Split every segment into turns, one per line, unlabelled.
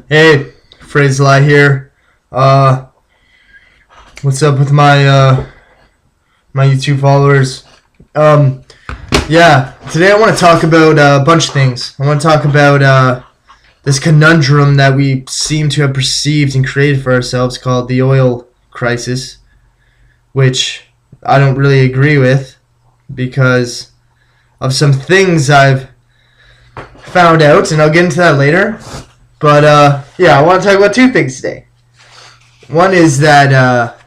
Hey, Phraselai here. Uh, what's up with my YouTube followers? Um, yeah, today I want to talk about a bunch of things. I want to talk about this conundrum that we seem to have perceived and created for ourselves called the oil crisis, which I don't really agree with because of some things I've found out, and I'll get into that later. But yeah, I want to talk about two things today. One is that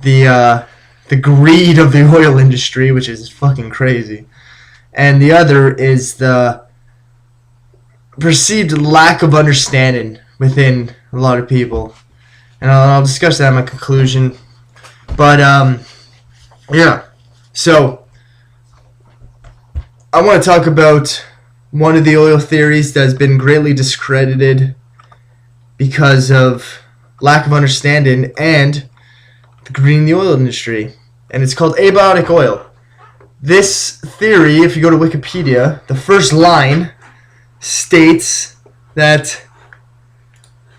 the greed of the oil industry, which is fucking crazy, and the other is the perceived lack of understanding within a lot of people, and I'll discuss that in my conclusion. But yeah, so I want to talk about one of the oil theories that has been greatly discredited because of lack of understanding and the greed in the oil industry. And it's called abiotic oil. This theory, if you go to Wikipedia, the first line states that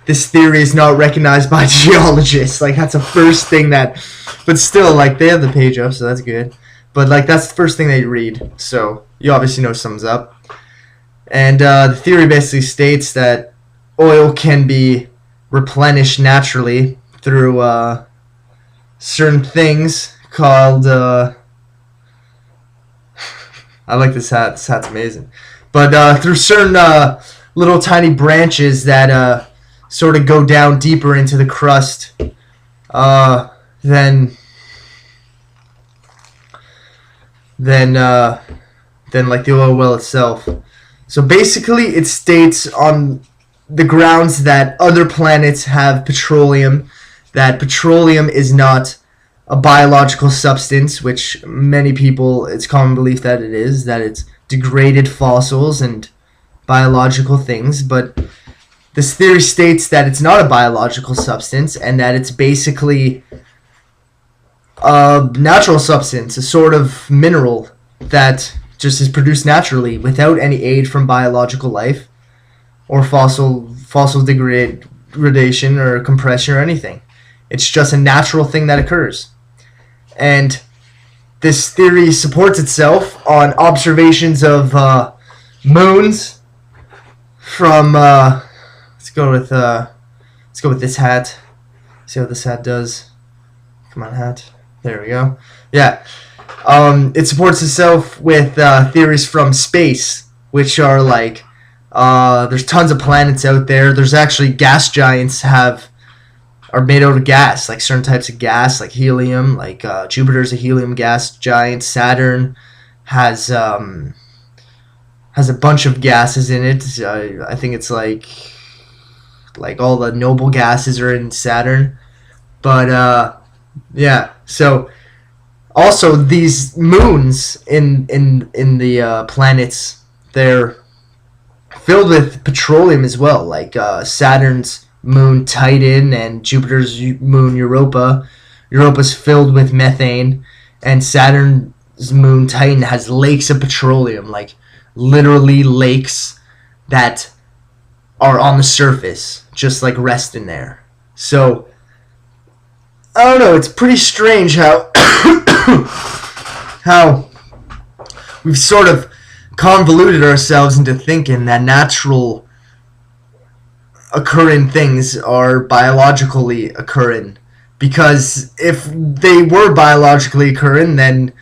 this theory is not recognized by geologists. Like, that's the first thing that... But still, like, they have the page up, so that's good. But, like, that's the first thing they read. So, you obviously know something's up. And the theory basically states that oil can be replenished naturally through certain things called... I like this hat. This hat's amazing. But through certain little tiny branches that sort of go down deeper into the crust than like the oil well itself. So basically, it states on the grounds that other planets have petroleum, that petroleum is not a biological substance, which many people, it's common belief that it is, that it's degraded fossils and biological things, but this theory states that it's not a biological substance and that it's basically a natural substance, a sort of mineral that just is produced naturally without any aid from biological life or fossil degradation or compression or anything. It's just a natural thing that occurs. And this theory supports itself on observations of moons from let's go with this hat. See what this hat does. Come on, hat. There we go. Yeah. It supports itself with theories from space, which are like there's tons of planets out there. There's actually gas giants are made out of gas, like certain types of gas, like helium. Like Jupiter's a helium gas giant. Saturn has a bunch of gases in it. I think it's like all the noble gases are in Saturn. But yeah, so. Also, these moons in the planets, they're filled with petroleum as well. Like Saturn's moon Titan and Jupiter's moon Europa. Europa's filled with methane, and Saturn's moon Titan has lakes of petroleum, like literally lakes that are on the surface, just like resting there. So, I don't know, it's pretty strange how how we've sort of convoluted ourselves into thinking that natural occurring things are biologically occurring. Because if they were biologically occurring, then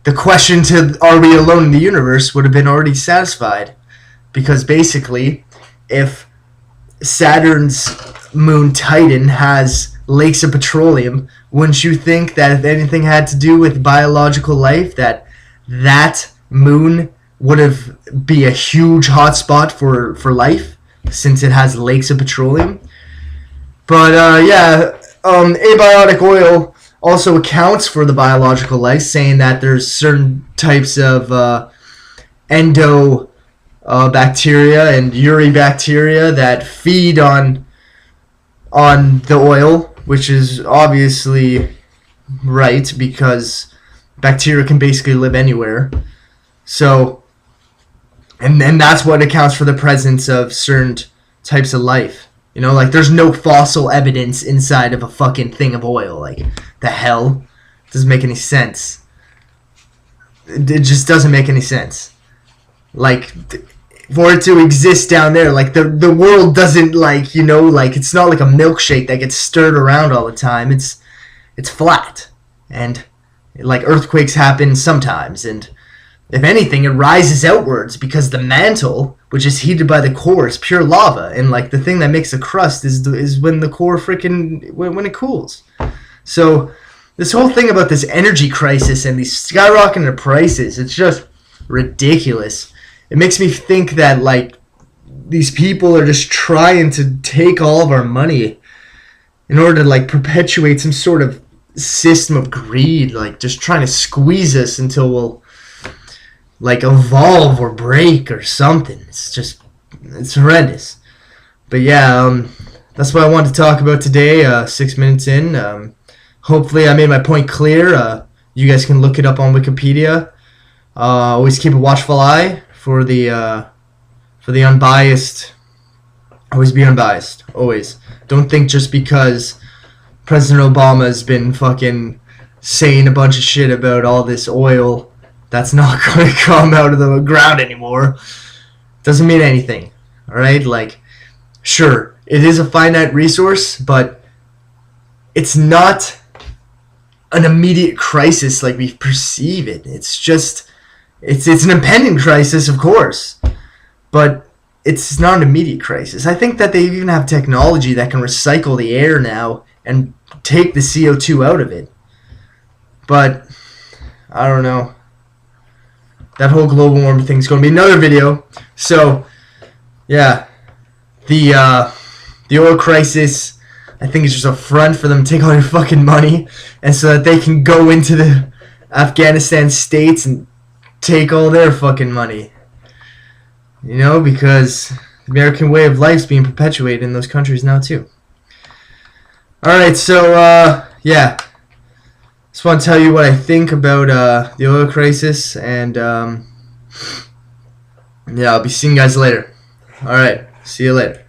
the question to are we alone in the universe would have been already satisfied. Because basically, if Saturn's moon Titan has lakes of petroleum, wouldn't you think that if anything had to do with biological life, that moon would have be a huge hotspot for life, since it has lakes of petroleum? But yeah, abiotic oil also accounts for the biological life, saying that there's certain types of bacteria and uribacteria that feed on the oil, which is obviously right because bacteria can basically live anywhere. So, and that's what accounts for the presence of certain types of life. You know, like there's no fossil evidence inside of a fucking thing of oil. Like, the hell? It doesn't make any sense. It just doesn't make any sense. Like, for it to exist down there, like the world doesn't, like, you know, like it's not like a milkshake that gets stirred around all the time. It's flat, and like earthquakes happen sometimes, and if anything, it rises outwards because the mantle, which is heated by the core, is pure lava, and like the thing that makes the crust is when the core when it cools. So this whole thing about this energy crisis and these skyrocketing prices, it's just ridiculous. It makes me think that like these people are just trying to take all of our money in order to like perpetuate some sort of system of greed, like just trying to squeeze us until we'll like evolve or break or something. It's horrendous. But yeah, that's what I wanted to talk about today. 6 minutes in. Hopefully I made my point clear. You guys can look it up on Wikipedia. Always keep a watchful eye for the unbiased. Always be unbiased. Always. Don't think just because President Obama has been fucking saying a bunch of shit about all this oil that's not going to come out of the ground anymore. Doesn't mean anything. Alright? Like, sure, it is a finite resource, but it's not an immediate crisis like we perceive it. It's just, it's an impending crisis, of course, but it's not an immediate crisis. I think that they even have technology that can recycle the air now and take the CO2 out of it. But I don't know. That whole global warming thing is going to be another video. So yeah, the oil crisis, I think it's just a front for them to take all your fucking money, and so that they can go into the Afghanistan states and take all their fucking money. You know, because the American way of life is being perpetuated in those countries now too. Alright, so yeah. Just want to tell you what I think about the oil crisis, and yeah, I'll be seeing you guys later. Alright, see you later.